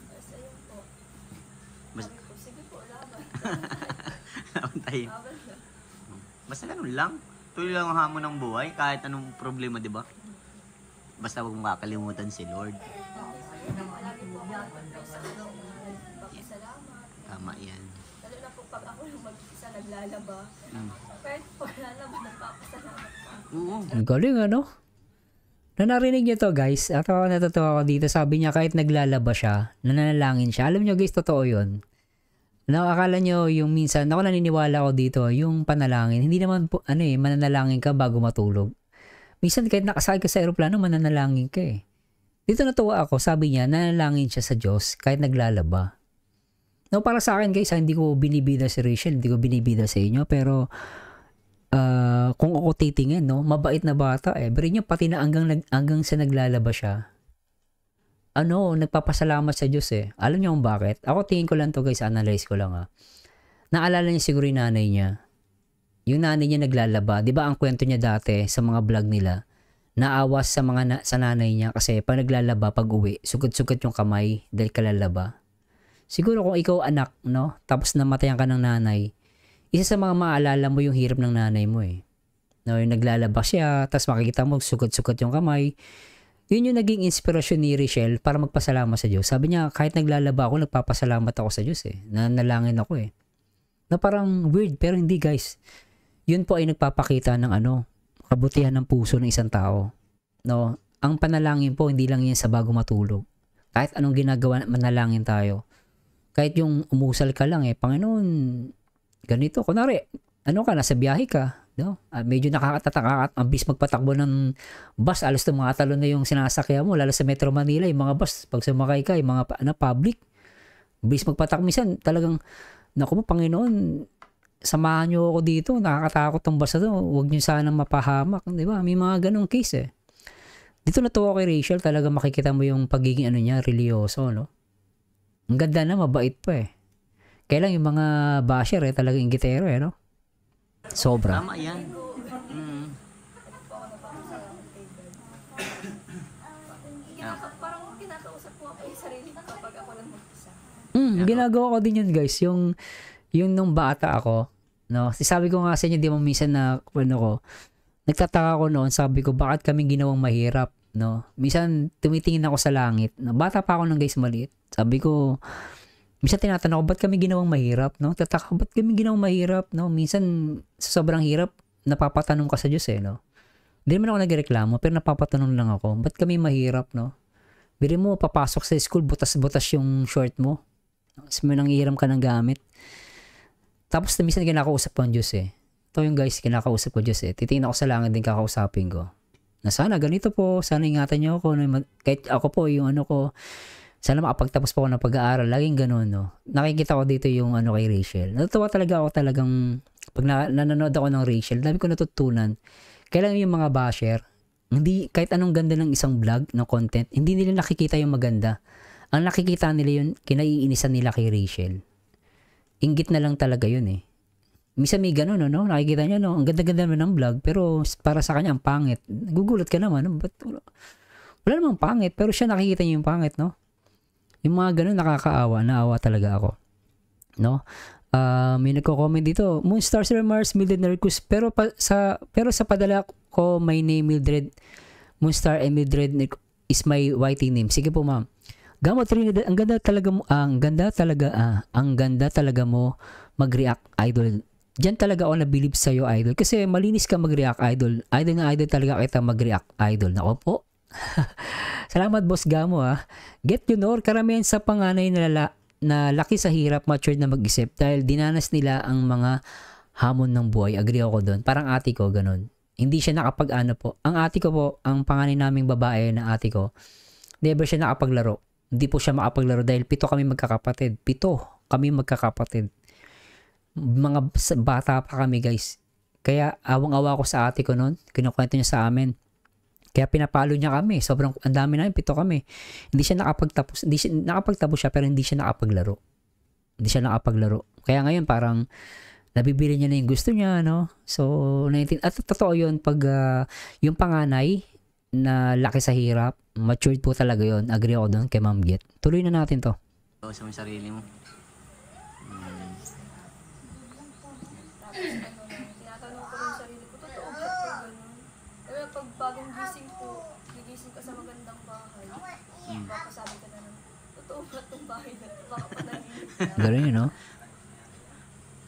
Tapos ayun po. Sabi ko, sige po, laban. Laban tayo. Laban lang. Basta ganun lang. Tuloy lang ang hamon ng buhay. Kahit anong problema, di ba? Basta huwag mong kakalimutan si Lord. Palagi po ako nagpapasalamat. Tama yan. Lalo na po pag ako lang mag-isa naglalaba. Pero pag lalaba, nagpapasalamat pa. Oo. Ang galing, ano? Na narinig niyo to guys, at ako natutuwa ko dito, sabi niya kahit naglalaba siya, nananalangin siya. Alam niyo guys, totoo yun. Nakakala niyo yung minsan, ako naniniwala ko dito, yung panalangin, hindi naman po, mananalangin ka bago matulog. Minsan kahit nakasakay ka sa aeroplano, mananalangin ka eh. Dito natuwa ako, sabi niya, nanalangin siya sa Diyos kahit naglalaba. No, para sa akin guys, hindi ko binibida si Rachel, hindi ko binibida sa inyo, pero kung ako titingin, no, mabait na bata eh. Pero niya pati na hanggang sa naglalaba siya. Nagpapasalamat sa Diyos eh. Alam niyo kung bakit? Ako tingin ko lang to guys, analyze ko lang Naalala niya siguro yung nanay niya. Yung nanay niya naglalaba. 'Di ba ang kwento niya dati sa mga vlog nila? Naawas sa sa nanay niya kasi pag naglalaba pag uwi, sugat-sugat yung kamay dahil kalalaba. Siguro kung ikaw anak, no, tapos namatayan ka ng nanay, isa sa mga maalala mo yung hirap ng nanay mo eh. No, yung naglalaba siya, tapos makikita mo sugat-sugat yung kamay. Yun yung naging inspirasyon ni Rachel para magpasalamat sa Diyos. Sabi niya, kahit naglalaba ako, nagpapasalamat ako sa Diyos eh. Nanalangin ako eh. Na parang weird, pero hindi guys. Yun po ay nagpapakita ng kabutihan ng puso ng isang tao. No, ang panalangin po, hindi lang yan sa bago matulog. Kahit anong ginagawa, manalangin tayo. Kahit yung umusal ka lang eh, Panginoon, ganito. Kunwari, nasa biyahe ka, no? Medyo nakakatataka, ambis magpatakbo ng bus, alas tumatalon na yung sinasakyan mo, lalo sa Metro Manila, yung mga bus, pag sumakay ka, yung mga public, ambis magpatakbo, minsan talagang, naku mo, Panginoon, samahan nyo ako dito, nakakatakot tong bus na to, huwag nyo sana mapahamak, di ba? May mga ganong case eh. Dito natuwa kay Rachel, talaga makikita mo yung pagiging niya, religyoso, no? Ang ganda na, mabait pa eh. Kaya lang yung mga basher eh, talagang inggitero eh, no? Sobra. Tama yan. Parang kinakausap ko ako yung sarili ko kapag ako lang mag-isa. Ginagawa ko din yun guys, yung nung bata ako, no? Sabi ko nga sa inyo, di mo minsan na, ano ko, nagtataka ko noon, sabi ko, bakit kami ginawang mahirap, no? Minsan, tumitingin ako sa langit, no? Bata pa ako nung guys, maliit. Sabi ko, minsan tinatanong ko, ba't kami ginawang mahirap, no? Tataka, ba't kami ginawang mahirap, no? Minsan, sa sobrang hirap, napapatanong ka sa Diyos, eh, no? Hindi naman ako nagreklamo, pero napapatanong lang ako, ba't kami mahirap, no? Biri mo, papasok sa school, butas-butas yung short mo. Kasi may nanghihiram ka ng gamit. Tapos, minsan kinakausap ko ang Diyos, eh. Ito yung guys, kinakausap ko Diyos, eh. Titingin ako sa langit din kakausapin ko. Na sana, ganito po, sana ingatan niyo ako. Kahit ako po, yung ano ko, sana makapagtapos po ako ng pag-aaral. Laging ganun, no? Nakikita ko dito yung ano kay Rachel. Natutuwa talaga ako talagang, pag nanonood ako ng Rachel, dami ko natutunan. Kailan yung mga basher, hindi, kahit anong ganda ng isang vlog, ng content, hindi nila nakikita yung maganda. Ang nakikita nila yun, kinaiinisan nila kay Rachel. Inggit na lang talaga yun eh. Misa may ganun, no? Nakikita niya, no? Ang ganda-ganda naman ng vlog, pero para sa kanya, ang pangit. Gugulat ka naman, no? But, wala namang pangit, pero siya nakikita niya yung pangit, no? Yung mga ganun, nakakaawa. Naawa talaga ako. No? May nagko-comment dito, Moonstar Sir Mars, Mildred Narcus, pero sa padala ko, my name Mildred, Moonstar and Mildred is my YT name. Sige po ma'am. Gamo Trinidad, ang ganda talaga mo mag-react, idol. Diyan talaga ako nabilib sa'yo, idol. Kasi malinis ka mag-react, idol. Idol na idol talaga kita mag-react, idol. Nako po. Salamat, boss Gamo, ha. Get you know, karamihan sa panganay na laki sa hirap, matured na mag-isip dahil dinanas nila ang mga hamon ng buhay. Agree ako doon. Parang ate ko, ganun. Hindi siya nakapag-ano po. Ang ate ko po, ang panganay naming babae na ate ko, never siya nakapaglaro. Hindi po siya makapaglaro dahil 7 kami magkakapatid. 7 kami magkakapatid. Mga bata pa kami, guys. Kaya awang-awa ko sa ate ko noon. Kinukwento niya sa amin. Kaya pinapalo niya kami. Sobrang, ang dami namin, 7 kami. Hindi siya nakapagtapos. Nakapagtapos siya pero hindi siya nakapaglaro. Hindi siya nakapaglaro. Kaya ngayon parang nabibili niya na yung gusto niya, no? So, at totoo yun, pag yung panganay na laki sa hirap, matured po talaga yun. Agree ako doon kay Ma'am Get. Tuloy na natin to. Sa mga sarili mo. Tinatanong ko yung sarili ko, totoo ba ito? Ganun. Kaya pag bagong gising po, gigising ka sa magandang bahay, baka sabi ka na nun, totoo ba itong bahay na ito? Baka panaginip na. Ganun yun, no?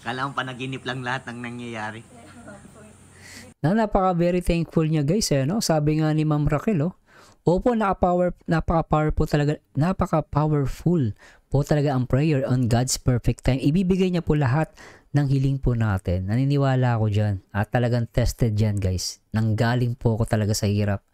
Kala mo panaginip lang lahat ng nangyayari. Napaka very thankful niya, guys, eh, no? Sabi nga ni Ma'am Raquel, oh. Opo, napaka-powerful po talaga ang prayer on God's perfect time. Ibibigay niya po lahat ng hiling po natin. Naniniwala ako dyan. At talagang tested dyan, guys. Nanggaling po ako talaga sa hirap.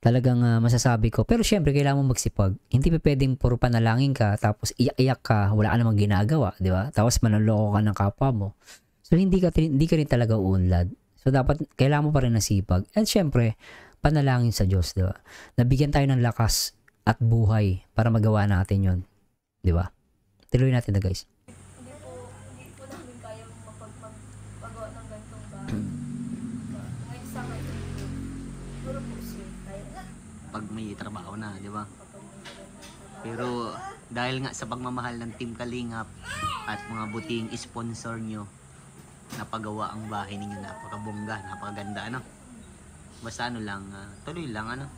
Talagang masasabi ko. Pero syempre, kailangan mo magsipag. Hindi pa pwedeng puro panalangin ka, tapos iyak-iyak ka, wala ka namang ginagawa, di ba? Tapos manloloko ka ng kapwa mo. So, hindi ka rin talaga uunlad. So, dapat, kailangan mo pa rin ng sipag. And syempre, panalangin sa Diyos, di ba? Nabigyan tayo ng lakas at buhay para magawa natin yon, di ba? Tuloy natin na, guys. Hindi po namin kaya magpagawa ng ganitong bahay. Ngayon sa ngayon, puro po siya. Kaya Pag may trabaho na, di ba? Pero dahil nga sa pagmamahal ng Team Kalingap at mga buting sponsor nyo, napagawa ang bahay ninyo, napakabongga, napakaganda, ano? Basta ano lang, tuloy lang, ano?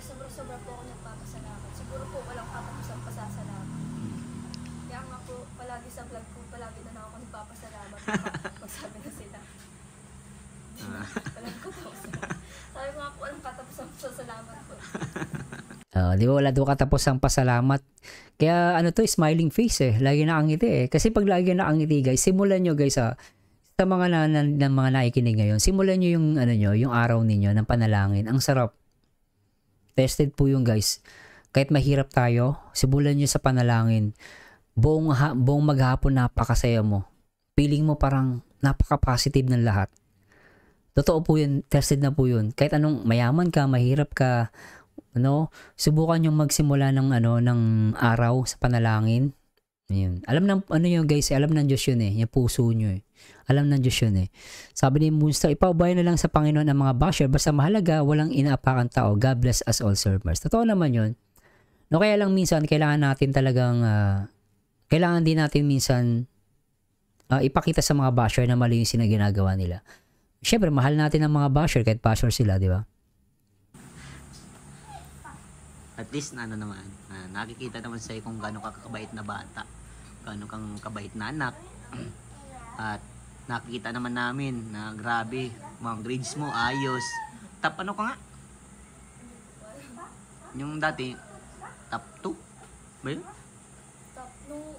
sobra-sobra po ako nagpapasalamat. Siguro po walang katapusang pasasalamat. Kaya nga po, palagi sa vlog ko, palagi na ako nagpapasalamat. Magsabi na sila. Walang katapusang. Sabi ko nga po, walang katapusang pasasalamat po. Di ba wala daw katapos ang pasalamat. Kaya ano to, smiling face eh. Lagi nakangiti eh. Kasi pag lagi nakangiti, guys, simulan nyo, guys, sa mga mga nakikinig ngayon, simulan nyo yung yung araw ninyo ng panalangin. Ang sarap. Tested po yung, guys. Kahit mahirap tayo, simulan nyo sa panalangin. Buong maghapon napakasaya mo. Feeling mo parang napaka-positive ng lahat. Totoo po yun. Tested na po yun. Kahit anong mayaman ka, mahirap ka, subukan yung magsimula ng ng araw sa panalangin. Ayun. Alam ng yun guys, alam ng Diyos yun yung puso nyo Alam ng Diyos yun Sabi ni Moonstar, ipaubaya na lang sa Panginoon ang mga basher, basta mahalaga, walang inaapakan tao. God bless us all servers. Totoo naman yun. Kaya lang minsan, kailangan natin talagang, kailangan din natin minsan, ipakita sa mga basher na mali yung ginagawa nila. Siyempre, mahal natin ang mga basher, kahit basher sila, di ba? At least naman, nakikita naman sa'yo kung gaano ka kabait na bata, gaano kang kabait na anak. At nakikita naman namin na grabe, mga grades mo ayos. Top ano ka nga? Yung dati, top 2? Ba yun? Nung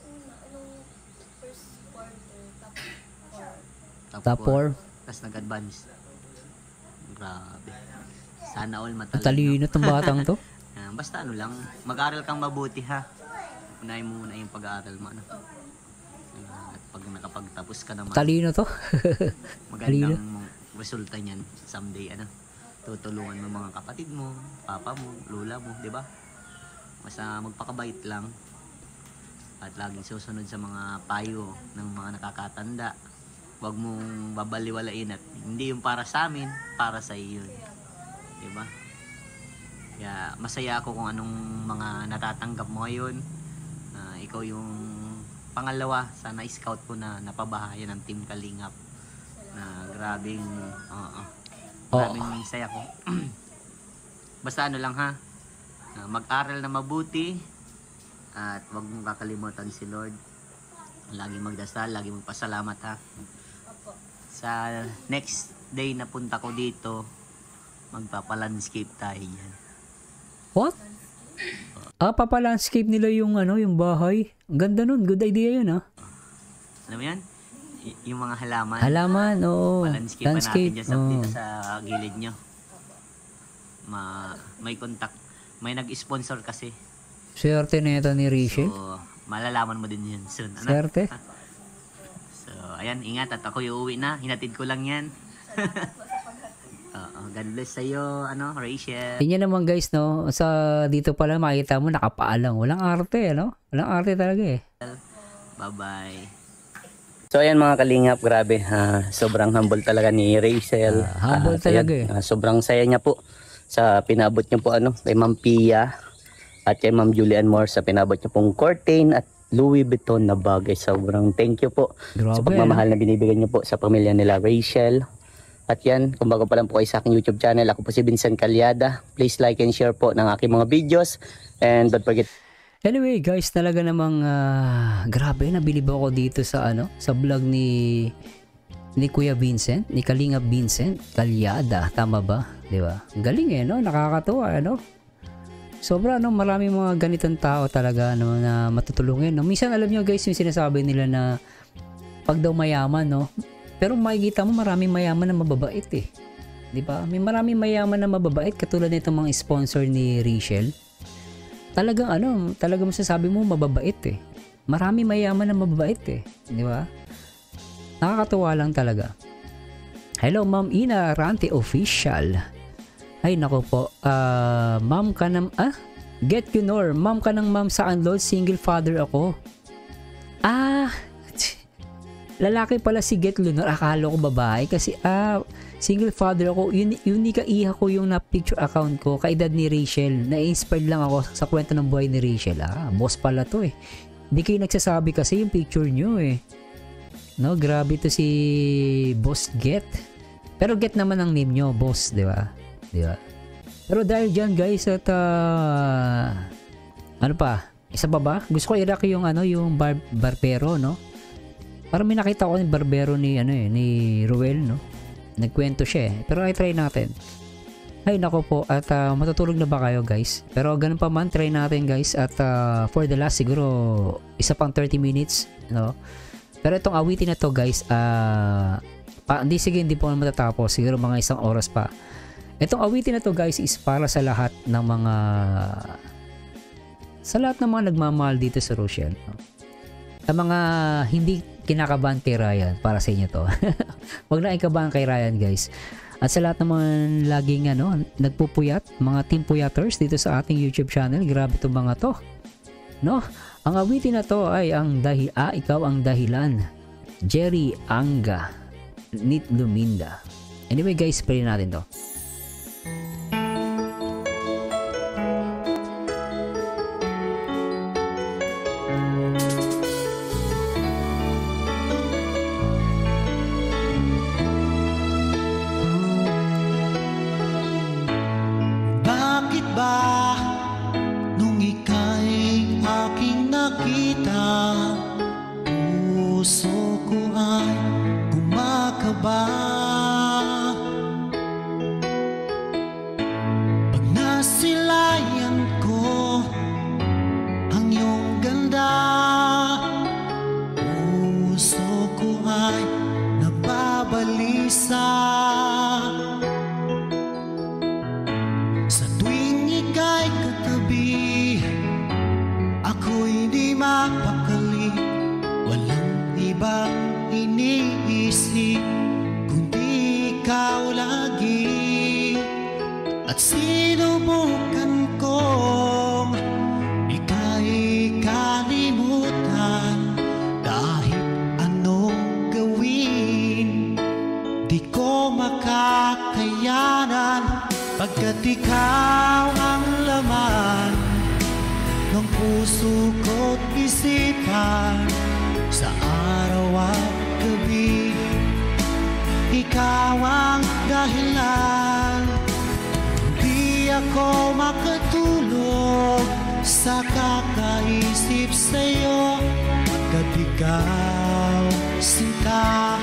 first quarter, Top 4. Tapos nag-advance. Grabe. Sana all matalino. Talino tong batang to. Basta ano lang, mag-aral kang mabuti ha. Unahin mo muna yung pag-aaral mo. At pag nakapagtapos ka naman, Talino to. magandang resulta niyan someday. Tutulungan mo mga kapatid mo, papa mo, lola mo, di ba? Basta magpakabait lang. At laging susunod sa mga payo ng mga nakakatanda. Huwag mong babaliwalain at hindi yung para sa amin, para sa iyo. Di ba? Kaya masaya ako kung anong mga natatanggap mo ngayon. Ikaw yung pangalawa sa na-scout ko na napabahayan ng Team Kalingap. Na grabing saya ko. Basta ano lang ha. Mag-aral na mabuti at huwag mong kakalimutan si Lord. Lagi magdasal, lagi magpasalamat ha. Sa next day na punta ko dito, magpapalandscape tayo yan. What? Papalandscape nila yung yung bahay. Ang ganda nun. Good idea yun Alam mo yan? Yung mga halaman. Halaman, oo. Palandscape pa natin dyan dito sa gilid nyo. May contact. May nag-sponsor kasi. Swerte na ito ni Rachel. So, malalaman mo din yan soon. Swerte. So, ayan, ingat at ako uuwi na. Hinatid ko lang yan. God bless sa'yo, Rachel. Yan naman guys, sa dito pala makita mo nakapaalang. Walang arte, Walang arte talaga Bye-bye. So ayan mga kalingap, grabe. Sobrang humble talaga ni Rachel. Humble talaga sobrang saya niya po sa pinabot niya po kay Ma'am Pia at kay Ma'am Julian Moore sa pinabot niya pong curtain at Louis Vuitton na bagay. Sobrang thank you po sa pagmamahal na binibigyan niyo po sa pamilya nila Rachel. At yan, kung bago pa lang po kayo sa aking YouTube channel, ako po si Vincent Calyada. Please like and share po ng aking mga videos. And don't forget. Anyway guys, talaga namang grabe, nabilib ako dito sa sa vlog ni Kuya Vincent, ni Kalingap Vincent Calyada, tama ba? Di ba? Galing nakakatuwa Sobra maraming mga ganitong tao talaga na matutulungin. Minsan alam niyo guys, yung sinasabi nila na pag daw mayaman pero makikita mo maraming mayaman na mababait Di ba? May maraming mayaman na mababait katulad nitong mga sponsor ni Rachel. Talagang talagang masasabi mo mababait Marami mayaman na mababait Di ba? Nakakatuwa lang talaga. Hello Ma'am Ina Rante Official. Ay nako po. Ma'am ka ng Get you Nor. Ma'am ka ng ma'am sa unload. Single father ako. Lalaki pala si Get Lunor. Akala ko babae kasi single father ako. Unika iha ko yung na-picture account ko. Kaedad ni Rachel. Na-inspired lang ako sa kwento ng buhay ni Rachel. Boss pala to Hindi kayo nagsasabi kasi yung picture nyo grabe to si Boss Get. Pero Get naman ang name nyo, Boss, di ba? Di ba? Pero dahil dyan guys at ano pa? Isa pa ba? Gusto ko i-rock yung yung barbero, Parang may nakita ko yung barbero ni Ruel, Nagkwento siya Pero ay try natin. Ay nako po at matutulog na ba kayo guys? Pero ganun pa man, try natin guys at for the last siguro isa pang 30 minutes, Pero itong awitin na to guys, hindi po matatapos, siguro mga isang oras pa. Itong awitin na to guys is para sa lahat ng mga nagmamahal dito sa Rochelle. Sa mga hindi kinakabahan kay Ryan, para sa inyo to. Wag na ikabahan kay Ryan guys. At sa lahat naman laging nagpupuyat, mga team puyaters dito sa ating YouTube channel, grabe to mga to. No? Ang awitin na to ay ikaw ang dahilan. Jerry Anga, Nit Luminda. Anyway guys, play natin to. Bakit ba nung ika'y aking nakita, puso ko ay kumakaba? Pag nasilayan ko ang iyong ganda, puso ko ay nababalisa. Sa tuwing ika'y katabi, ako'y di mapakali. Walang ibang iniisip kundi ikaw lagi. At sinubukan kong ika'y kalimutan. Kahit anong gawin, di ko makakayanan. Pagkat ikaw ang laman ng puso ko't isipan, sa araw at gabi, ikaw ang dahilan. Di ako makatulog sa kakaisip sa'yo, pagkat ikaw, sinta,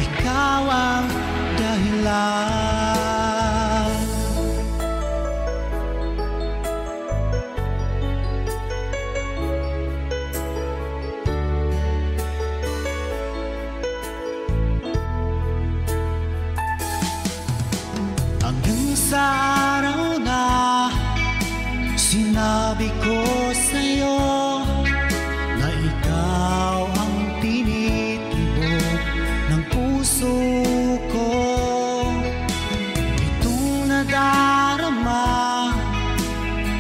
ikaw ang dahilan. Hanggang sa araw na sinabi ko sa'yo na ikaw ang tinitibok ng puso ko. Itong nadarama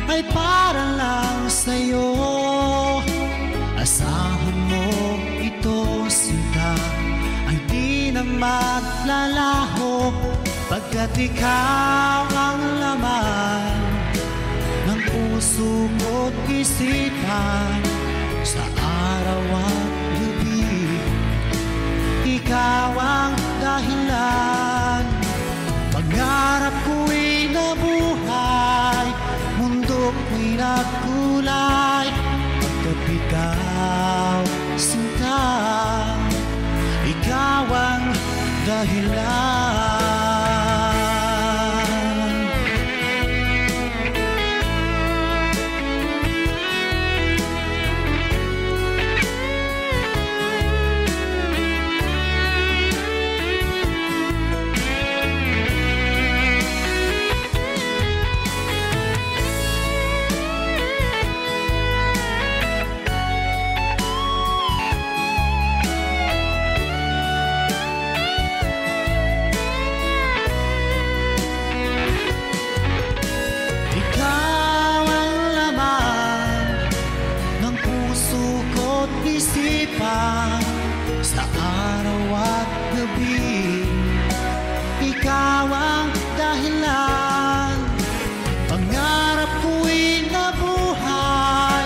ay para lang sa'yo. Asahan mo ito, sinta, ay di na maglalaho. Pagkat ikaw ang laman ng puso ko't isipan, sa araw at gabi, ikaw ang dahilan. Pangarap ko'y nabuhay, mundo ko'y nagkulay. Pagkat ikaw, sinta, ikaw ang dahilan. Sa araw at gabi, ikaw ang dahilan. Pangarap ko'y nabuhay,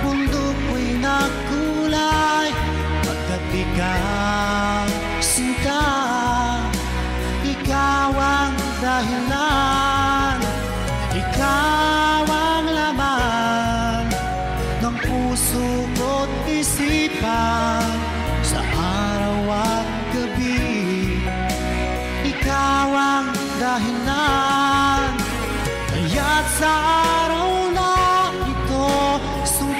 mundo ko'y nagkulay. Pagkat ikaw, sinta, ikaw ang dahilan. Ikaw ang laman ng puso ko't isipan, sa araw at gabi, ikaw ang dahilan. Kaya't sa